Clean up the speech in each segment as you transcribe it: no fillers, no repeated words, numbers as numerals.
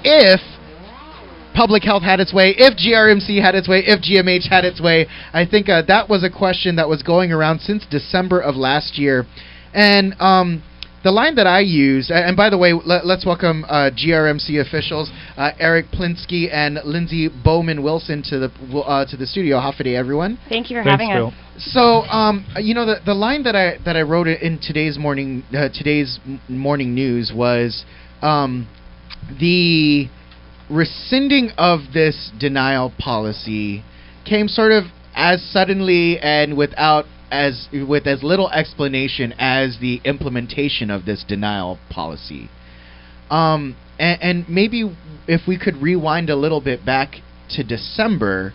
if public health had its way, if GRMC had its way, if GMH had its way. I think that was a question that was going around since December of last year. And the line that I use, and by the way, let's welcome GRMC officials, Eric Plinske and Lindsey Bowman-Wilson to the studio. Hafaday, everyone. Thank you for having us. So, the line that I wrote in today's morning news was the rescinding of this denial policy came sort of as suddenly and with as little explanation as the implementation of this denial policy. And maybe if we could rewind a little bit back to December,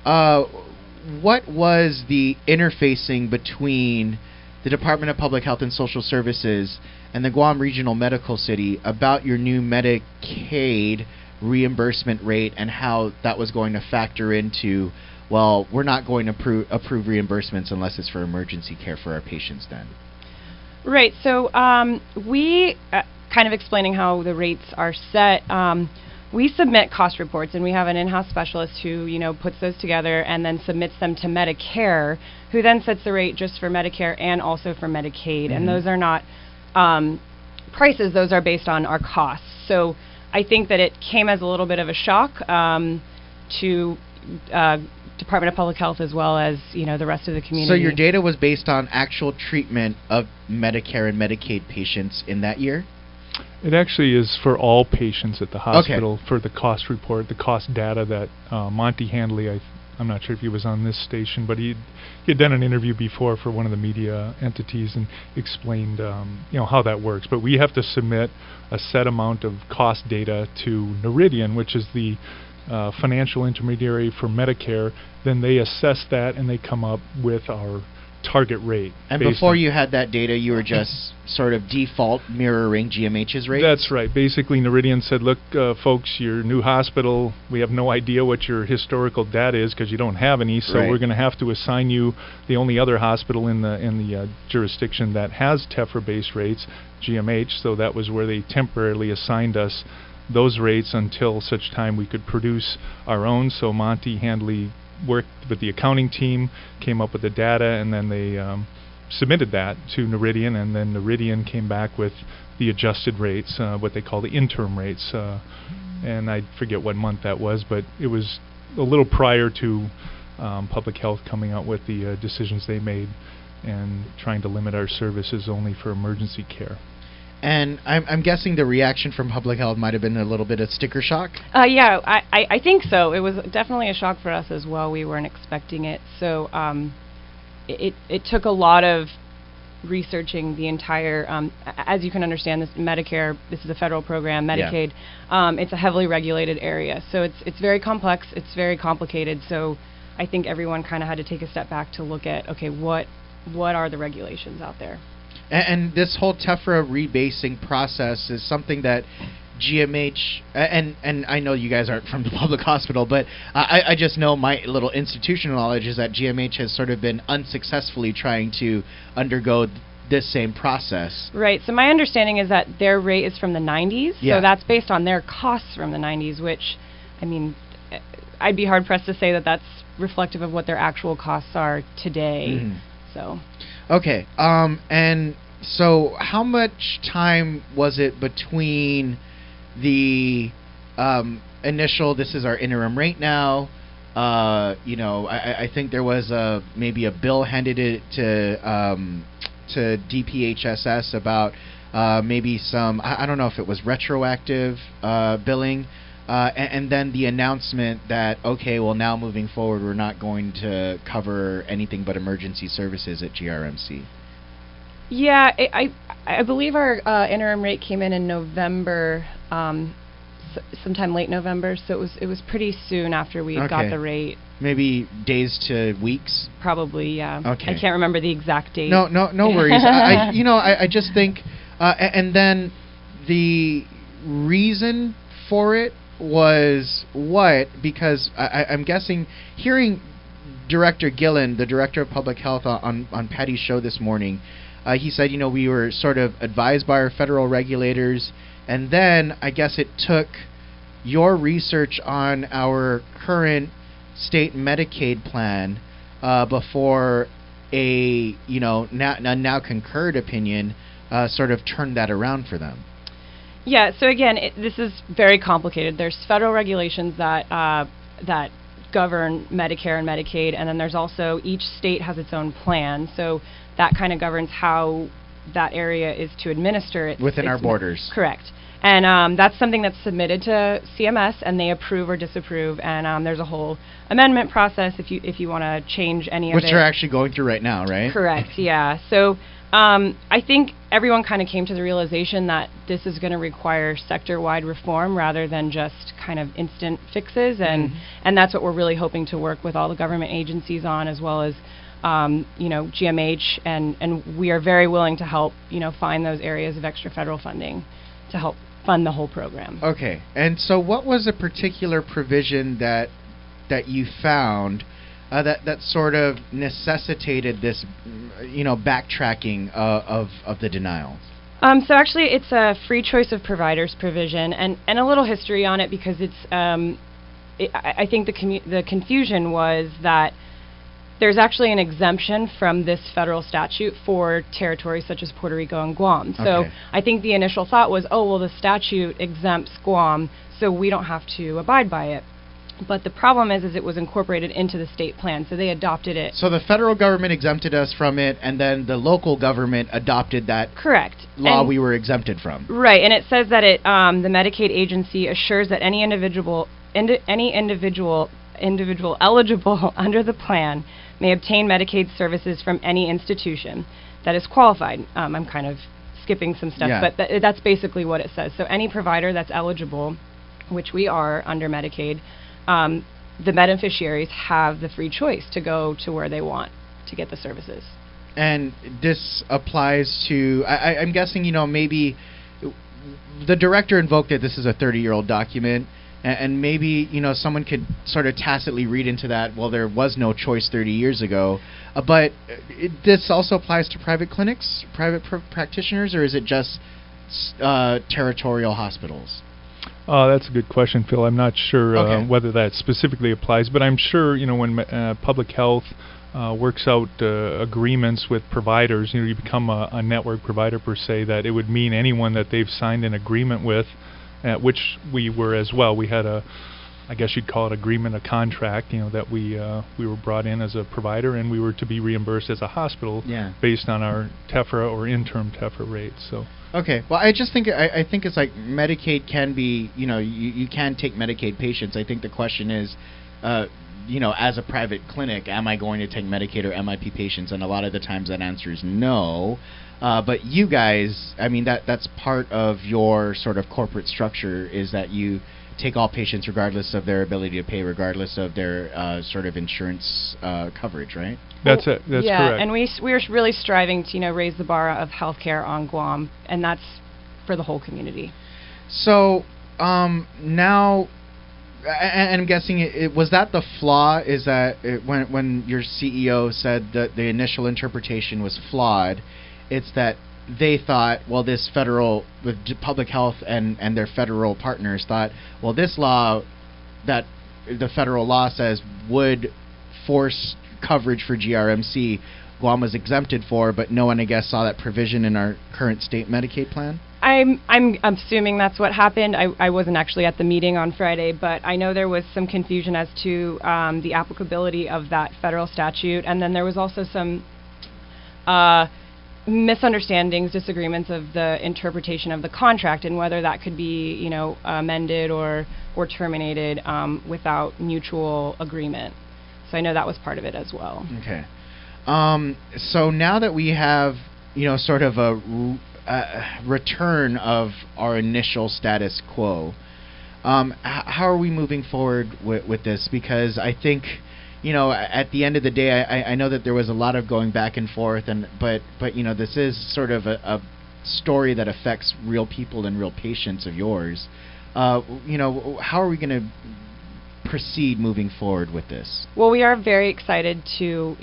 what was the interfacing between the Department of Public Health and Social Services and the Guam Regional Medical City about your new Medicaid reimbursement rate and how that was going to factor into, well, we're not going to approve reimbursements unless it's for emergency care for our patients then? Right. So we, kind of explaining how the rates are set, we submit cost reports, and we have an in-house specialist who, puts those together and then submits them to Medicare, who then sets the rate just for Medicare and also for Medicaid. And those are not prices. Those are based on our costs. So I think that it came as a little bit of a shock to Department of Public Health as well as the rest of the community. So your data was based on actual treatment of Medicare and Medicaid patients in that year? It actually is for all patients at the hospital. For the cost report, the cost data that Monty Handley, I'm not sure if he was on this station, but he had done an interview before for one of the media entities and explained how that works. But we have to submit a set amount of cost data to Noridian, which is the financial intermediary for Medicare. Then they assess that and they come up with our target rate. And before you had that data, you were just sort of default mirroring GMH's rate? That's right. Basically, Noridian said, look, folks, your new hospital, we have no idea what your historical data is because you don't have any, so we're going to have to assign you the only other hospital in the jurisdiction that has TEFRA-based rates, GMH, so that was where they temporarily assigned us those rates until such time we could produce our own. So Monty Handley worked with the accounting team, came up with the data, and then they submitted that to Noridian, and then Noridian came back with the adjusted rates, what they call the interim rates, and I forget what month that was, but it was a little prior to Public Health coming out with the decisions they made and trying to limit our services only for emergency care. And I'm guessing the reaction from Public Health might have been a little bit of sticker shock? Yeah, I think so. It was definitely a shock for us as well. We weren't expecting it. So it took a lot of researching the entire, as you can understand, this Medicare, this is a federal program, Medicaid, it's a heavily regulated area. So it's very complex, it's very complicated. So I think everyone kind of had to take a step back to look at, okay, what are the regulations out there? And this whole TEFRA rebasing process is something that GMH, and I know you guys aren't from the public hospital, but I just know my little institutional knowledge is that GMH has sort of been unsuccessfully trying to undergo this same process. Right. So my understanding is that their rate is from the 90s, so that's based on their costs from the 90s, which, I mean, I'd be hard-pressed to say that that's reflective of what their actual costs are today. So. Okay, and so how much time was it between the initial, this is our interim rate now, I think there was maybe a bill handed it to DPHSS about maybe some, I don't know if it was retroactive billing, and then the announcement that, okay, well, now moving forward, we're not going to cover anything but emergency services at GRMC. Yeah, I believe our interim rate came in November, sometime late November, so it was pretty soon after we got the rate. Maybe days to weeks? Probably, yeah. Okay. I can't remember the exact date. No worries. I just think, and then the reason for it was what? Because I'm guessing, hearing Director Gillen, the Director of Public Health, on Patty's show this morning, he said, we were sort of advised by our federal regulators, and then I guess it took your research on our current state Medicaid plan before a now concurred opinion sort of turned that around for them? Yeah. So again, this is very complicated. There's federal regulations that that govern Medicare and Medicaid, and then there's also each state has its own plan. So that kind of governs how that area is to administer it within our borders. Correct. And that's something that's submitted to CMS, and they approve or disapprove. And there's a whole amendment process if you want to change any of it. Which you're actually going through right now, right? Correct. Yeah. So I think everyone kind of came to the realization that this is going to require sector-wide reform rather than just kind of instant fixes, and that's what we're really hoping to work with all the government agencies on, as well as GMH, and we are very willing to help find those areas of extra federal funding to help fund the whole program. Okay. And so what was a particular provision that you found that sort of necessitated this backtracking of the denial? So actually it's a free choice of providers provision, and a little history on it, because it's I think the confusion was that there's actually an exemption from this federal statute for territories such as Puerto Rico and Guam. So I think the initial thought was, oh, well, the statute exempts Guam, so we don't have to abide by it. But the problem is it was incorporated into the state plan, so they adopted it. So the federal government exempted us from it, and then the local government adopted that law we were exempted from. Right, and it says that the Medicaid agency assures that any individual eligible under the plan may obtain Medicaid services from any institution that is qualified. I'm kind of skipping some stuff, but that's basically what it says. So any provider that's eligible, which we are under Medicaid, the beneficiaries have the free choice to go to where they want to get the services. And this applies to, I'm guessing, maybe the director invoked that this is a 30-year-old document, and maybe, someone could sort of tacitly read into that, well, there was no choice 30 years ago. But this also applies to private clinics, private practitioners, or is it just territorial hospitals? That's a good question, Phil. I'm not sure whether that specifically applies, but I'm sure, when public health works out agreements with providers, you become a network provider per se, that it would mean anyone that they've signed an agreement with, which we were as well. We had I guess you'd call it agreement, a contract, that we were brought in as a provider, and we were to be reimbursed as a hospital based on our TEFRA or interim TEFRA rates. So. Okay. Well, I just think I think it's like Medicaid can be, you can take Medicaid patients. I think the question is, as a private clinic, am I going to take Medicaid or MIP patients? And a lot of the times that answer is no. But you guys, I mean, that's part of your sort of corporate structure, is that you take all patients regardless of their ability to pay, regardless of their sort of insurance coverage, right? That's it. That's correct. And we're really striving to raise the bar of healthcare on Guam, and that's for the whole community. So now, and I'm guessing was that the flaw? Is that when your CEO said that the initial interpretation was flawed? It's that they thought, well, this the public health and their federal partners thought, well, this law that the federal law says would force coverage for GRMC, Guam was exempted for, but no one, I guess, saw that provision in our current state Medicaid plan? I'm assuming that's what happened. I wasn't actually at the meeting on Friday, but I know there was some confusion as to the applicability of that federal statute, and then there was also some misunderstandings, disagreements of the interpretation of the contract and whether that could be, amended or terminated without mutual agreement. So I know that was part of it as well. Okay. So now that we have, sort of a return of our initial status quo, how are we moving forward with this? Because I think, at the end of the day, I know that there was a lot of going back and forth, but this is sort of a story that affects real people and real patients of yours. How are we going to proceed moving forward with this? Well, we are very excited to,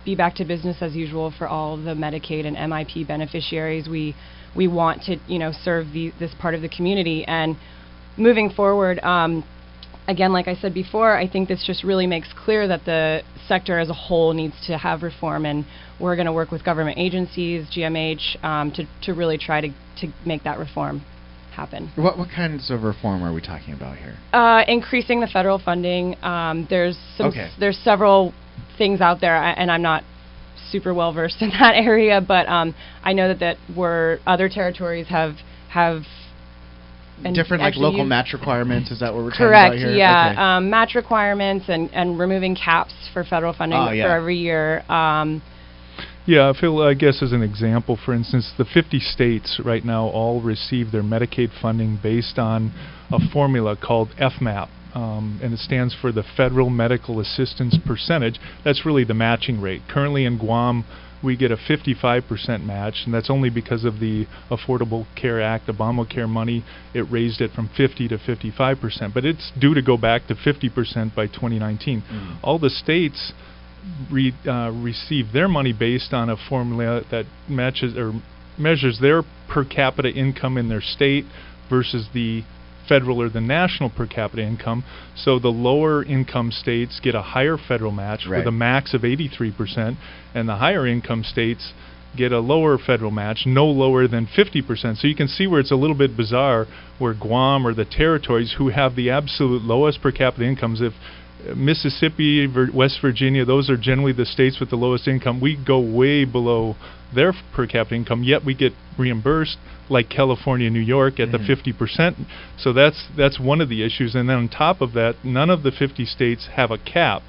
be back to business as usual for all the Medicaid and MIP beneficiaries. We want to, serve this part of the community, and moving forward, again, like I said before, I think this just really makes clear that the sector as a whole needs to have reform, and we're going to work with government agencies, GMH, to really try to make that reform happen. What kinds of reform are we talking about here? Increasing the federal funding. There's several things out there, and I'm not super well versed in that area, but I know that other territories have different like local match requirements. Is that what we're talking about here? Correct. Yeah, okay. Match requirements and removing caps for federal funding for every year. Yeah, Phil, I guess as an example, for instance, the 50 states right now all receive their Medicaid funding based on a formula called FMAP, and it stands for the Federal Medical Assistance Percentage. That's really the matching rate. Currently in Guam, we get a 55% match, and that's only because of the Affordable Care Act, Obamacare money. It raised it from 50 to 55%, but it's due to go back to 50% by 2019. All the states receive their money based on a formula that matches or measures their per capita income in their state versus the federal or the national per capita income. So the lower income states get a higher federal match with a max of 83%, and the higher income states get a lower federal match, no lower than 50%. So you can see where it's a little bit bizarre, where Guam or the territories who have the absolute lowest per capita incomes, if Mississippi, West Virginia, those are generally the states with the lowest income, we go way below their per capita income, yet we get reimbursed like California, New York at the 50%. So that's one of the issues. And then on top of that, none of the 50 states have a cap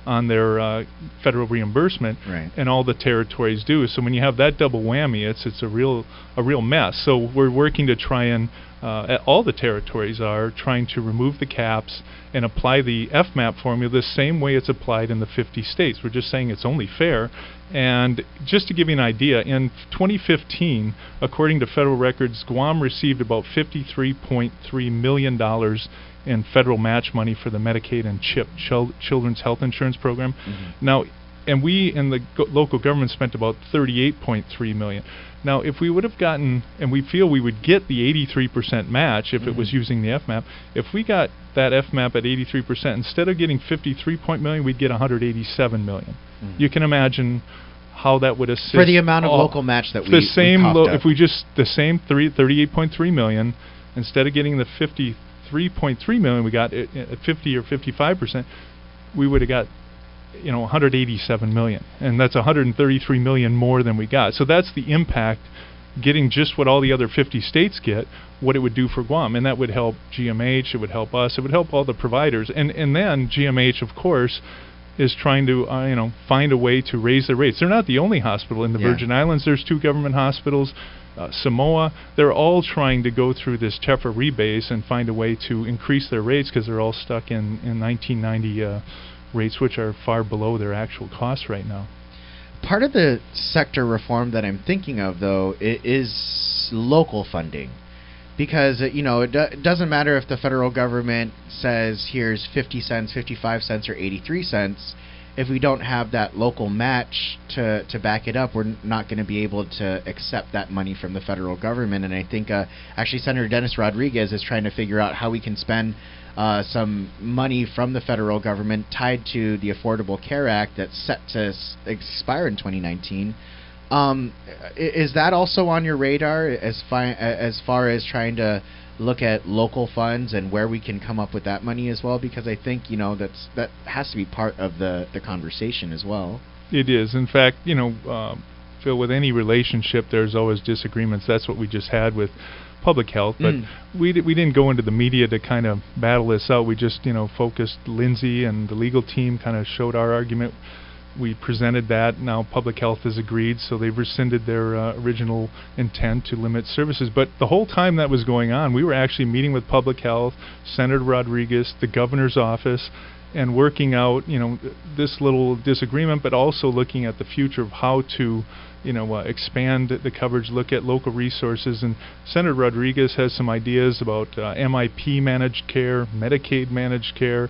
on their federal reimbursement, and all the territories do. So when you have that double whammy, it's a real mess. So we're working to try and all the territories are trying to remove the caps and apply the FMAP formula the same way it's applied in the 50 states. We're just saying it's only fair. And just to give you an idea, in 2015, according to federal records, Guam received about $53.3 million in federal match money for the Medicaid and CHIP, Children's Health Insurance Program. Now, and we in the local government spent about $38.3 million. Now, if we would have gotten, and we feel we would get the 83% match if it was using the FMAP, if we got that FMAP at 83%, instead of getting $53 million, we'd get $187 million. You can imagine how that would assist for the amount of local match that we if we just the same 38.3 million, instead of getting the 53.3 million we got at 50 or 55%, we would have got 187 million, and that's 133 million more than we got. So that's the impact, getting just what all the other 50 states get, what it would do for Guam, and that would help GMH, it would help us, it would help all the providers, and then GMH, of course, is trying to find a way to raise their rates. They're not the only hospital in the Virgin Islands. There's 2 government hospitals. Samoa, they're all trying to go through this TEFRA rebase and find a way to increase their rates, because they're all stuck in 1990 rates, which are far below their actual costs right now. Part of the sector reform that I'm thinking of, though, is local funding. Because, it doesn't matter if the federal government says here's 50 cents, 55 cents, or 83 cents. If we don't have that local match to back it up, we're not going to be able to accept that money from the federal government. And I think actually Senator Dennis Rodriguez is trying to figure out how we can spend some money from the federal government tied to the Affordable Care Act that's set to expire in 2019. Is that also on your radar as far as trying to look at local funds and where we can come up with that money as well? Because I think that has to be part of the conversation as well. It is. In fact, Phil, with any relationship, there's always disagreements. That's what we just had with public health, but we didn't go into the media to kind of battle this out. We just focused. Lindsey and the legal team kind of showed our argument. We presented that. Now public health has agreed, so they've rescinded their original intent to limit services. But the whole time that was going on, we were actually meeting with public health, Senator Rodriguez, the governor's office, and working out this little disagreement, but also looking at the future of how to expand the coverage, look at local resources. And Senator Rodriguez has some ideas about MIP managed care, Medicaid managed care.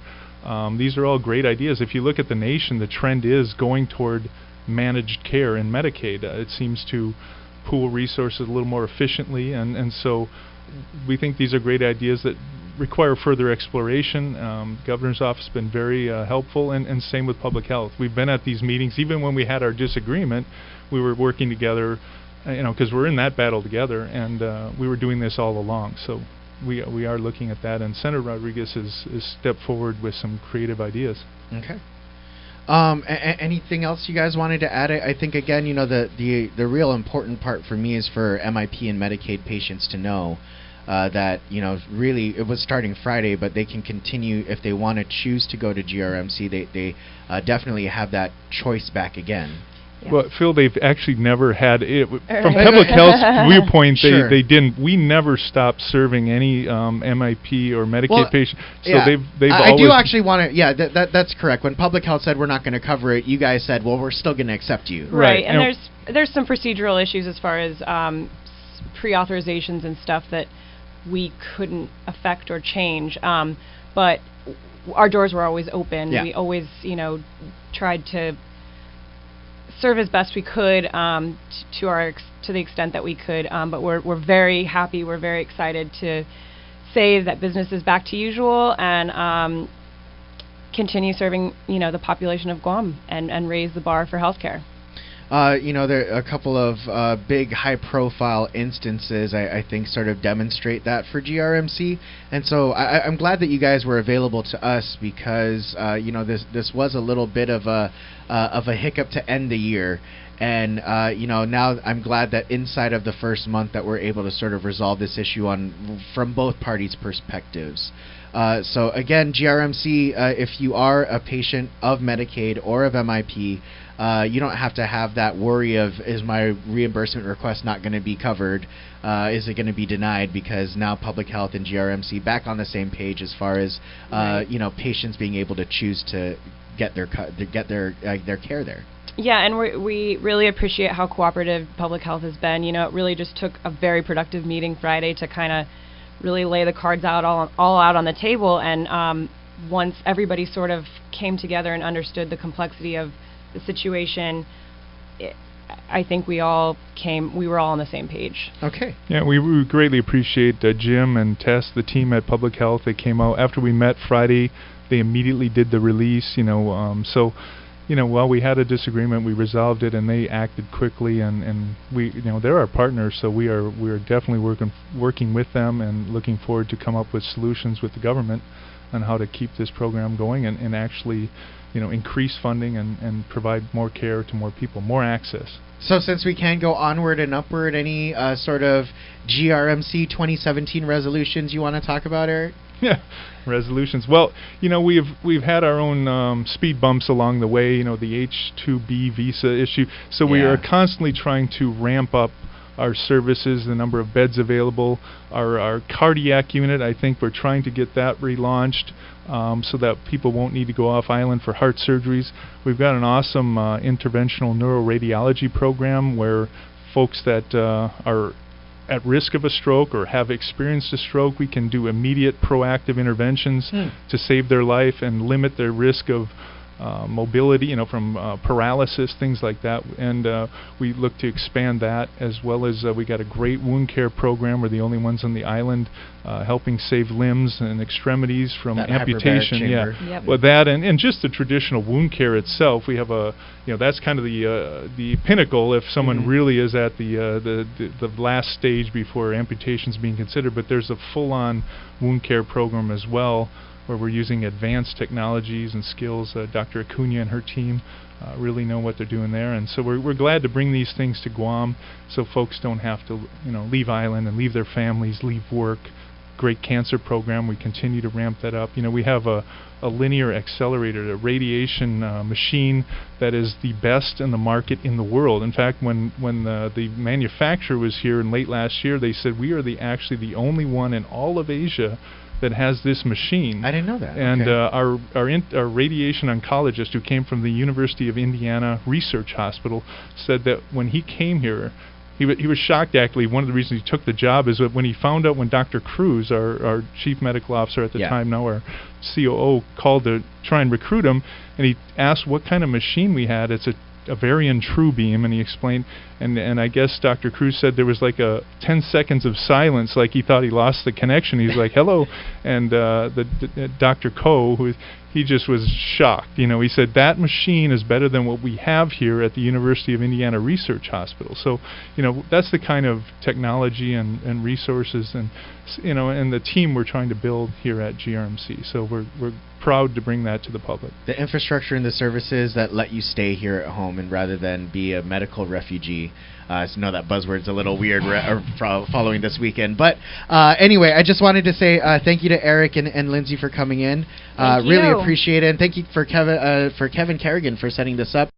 These are all great ideas. If you look at the nation, the trend is going toward managed care in Medicaid. It seems to pool resources a little more efficiently, and so we think these are great ideas that require further exploration. Governor's office has been very helpful, and same with public health. We've been at these meetings even when we had our disagreement. We were working together, because we're in that battle together, and we were doing this all along. So we are looking at that, and Senator Rodriguez has stepped forward with some creative ideas. Okay. Anything else you guys wanted to add? I think again, the real important part for me is for MIP and Medicaid patients to know that really it was starting Friday, but they can continue if they want to choose to go to GRMC. They definitely have that choice back again. Yes. Well, Phil, they've actually never had it from public health viewpoint. Sure. They didn't. We never stopped serving any MIP or Medicaid patients. So yeah, they've I always. do actually want to. Yeah, that's correct. When public health said we're not going to cover it, you guys said, well, we're still going to accept you. Right, and there's some procedural issues as far as pre-authorizations and stuff that we couldn't affect or change. But our doors were always open. Yeah. We always, tried to serve as best we could to the extent that we could. But we're very happy. We're very excited to say that business is back to usual and continue serving the population of Guam and raise the bar for healthcare. There are a couple of big high-profile instances I think sort of demonstrate that for GRMC, and so I'm glad that you guys were available to us because this was a little bit of a hiccup to end the year, and now I'm glad that inside of the first month that we're able to sort of resolve this issue from both parties' perspectives. So again, GRMC, if you are a patient of Medicaid or of MIP, you don't have to have that worry of, is my reimbursement request not going to be covered? Is it going to be denied? Because now public health and GRMC back on the same page as far as patients being able to choose to get their care there. Yeah, and we really appreciate how cooperative public health has been. It really just took a very productive meeting Friday to kind of really lay the cards out all out on the table, and once everybody sort of came together and understood the complexity of the situation, I think we were all on the same page. Okay. Yeah, we greatly appreciate Jim and Tess, the team at Public Health. They came out after we met Friday. They immediately did the release. So while we had a disagreement, we resolved it, and they acted quickly. And we, they're our partners, so we are definitely working with them and looking forward to come up with solutions with the government on how to keep this program going and actually, increase funding and provide more care to more people, more access. So since we can go onward and upward, any sort of GRMC 2017 resolutions you want to talk about, Eric? Yeah, resolutions. Well, we've had our own speed bumps along the way. The H-2B visa issue. So we are constantly trying to ramp up our services, the number of beds available, our cardiac unit. I think we're trying to get that relaunched so that people won't need to go off island for heart surgeries. We've got an awesome interventional neuroradiology program where folks that are at risk of a stroke or have experienced a stroke, we can do immediate proactive interventions to save their life and limit their risk of mobility, from paralysis, things like that. And we look to expand that, as well as we got a great wound care program. We're the only ones on the island helping save limbs and extremities from that amputation. Yep. Well, that and just the traditional wound care itself. We have that's kind of the pinnacle if someone really is at the last stage before amputation is being considered. But there's a full-on wound care program as well, where we're using advanced technologies and skills. Dr. Acuna and her team really know what they're doing there, and so we're glad to bring these things to Guam, so folks don't have to leave island and leave their families, leave work. Great cancer program. We continue to ramp that up. We have a linear accelerator, a radiation machine that is the best in the market in the world. In fact, when the manufacturer was here in late last year, they said we are actually the only one in all of Asia that has this machine. I didn't know that. And okay. Our radiation oncologist, who came from the University of Indiana Research Hospital, said that when he came here, he was shocked. Actually, one of the reasons he took the job is that when he found out, when Dr. Cruz, our chief medical officer at the time, now our COO, called to try and recruit him, and he asked what kind of machine we had. It's a a Varian True Beam, and he explained, and I guess Dr. Cruz said there was like a 10 seconds of silence, like he thought he lost the connection. He's like, hello, and Dr. Coe, he just was shocked. He said that machine is better than what we have here at the University of Indiana Research Hospital. So, that's the kind of technology and resources and the team we're trying to build here at GRMC. So we're proud to bring that to the public. The infrastructure and the services that let you stay here at home and rather than be a medical refugee. I know that buzzword's a little weird following this weekend. But anyway, I just wanted to say thank you to Eric and Lindsey for coming in. Really appreciate it. And thank you for Kevin Kerrigan for setting this up.